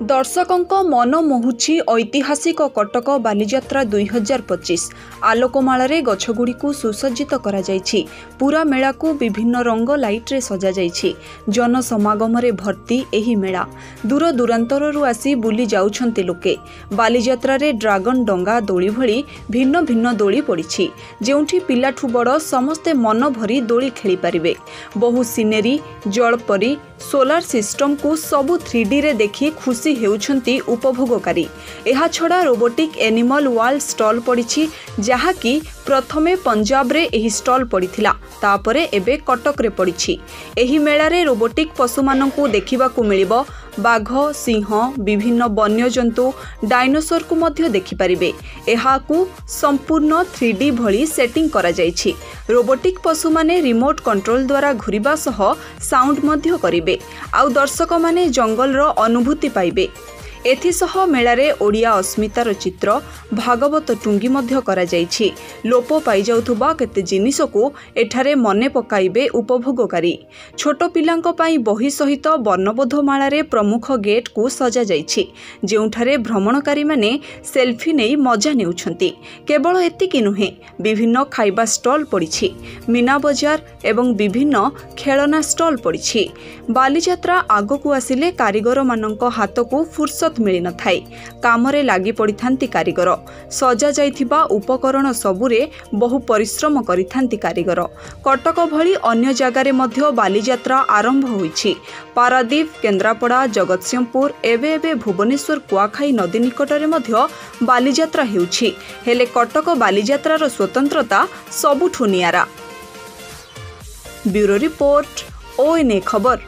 दर्शकों मन मोहुछि ऐतिहासिक कटक बालीजात्रा 2025 आलोकमाल गछगुड़ी को सुसज्जित करा जाइछि। पूरा मेला को विभिन्न रंग लाइट रे सजा जाइछि। जनसमागम रे भर्ती एही मेला। दूर दूरांतररू आसी बुली जाउछन्ति लोके। बालीजात्रा रे ड्रागन डंगा दोली भली भिन्न भिन्न दोली पड़िछि, जेउठी पिलाठू बड़ समस्ते मन भरी दोली खेली पारिबे। बहु सिनेरी जलपरी सोलार सिस्टम को सबु 3D रे देखि खुशी हेउछन्ति उपभोगकारी। एहा छड़ा रोबोटिक एनिमल वाल स्टॉल पड़िछि, जहा कि प्रथमे पंजाब रे एही स्टॉल पड़िथिला, तापरे एबे कटक रे पड़िछि। एही मेला रे रोबोटिक पशु माननकु देखिबाकू मिलिबो। बाघ, सिंह, विभिन्न वन्यजंतु, डायनोसर को मध्य देखि पारिबे। एहाकू संपूर्ण 3D भली सेटिंग करा जाइछि। रोबोटिक पशु माने रिमोट कंट्रोल द्वारा घुरिबा सह साउंड मध्य करिबे। आउ दर्शक माने जंगल रो अनुभूति पाइबे। एथिसह मेलारे ओडिया अस्मितार चित्र भागवत टुंगी मध्य करा जाइछि। लोप पाई जाउथुबा केते जिनिस को एठारे मने पकाइबे उपभोगकारी। छोट पिलांक पई बही सहित वर्णबोधमाला रे प्रमुख गेट को सजा जाइछि, जेउठारे भ्रमणकारी माने सेल्फी नै मजा नेउछन्ति। केवल एतिकी नुहे, विभिन्न खाइबा स्टॉल पड़िछि। मीना बजार एवं विभिन्न खेलना स्टॉल पड़िछि। बालीजात्रा आगकू आसिले कारीगर माननक हाथकू फुर्सत मिली न थाए। कामरे लागी पड़िथांती कारीगर। सजा जाइथिबा उपकरण सबुरे बहु परिश्रम करिथांती कारीगर। कटक भली अन्य जगारे मध्य बालीजात्रा आरंभ होइछि। पारादीप, केन्द्रापड़ा, जगतसिंहपुर एवं भुवनेश्वर कुआखाई नदी निकटरे मध्य बालीजात्रा हेउछि। हेले कटक बालीजात्रार स्वतंत्रता सबुठु नियारा। ब्यूरो रिपोर्ट, ONA खबर।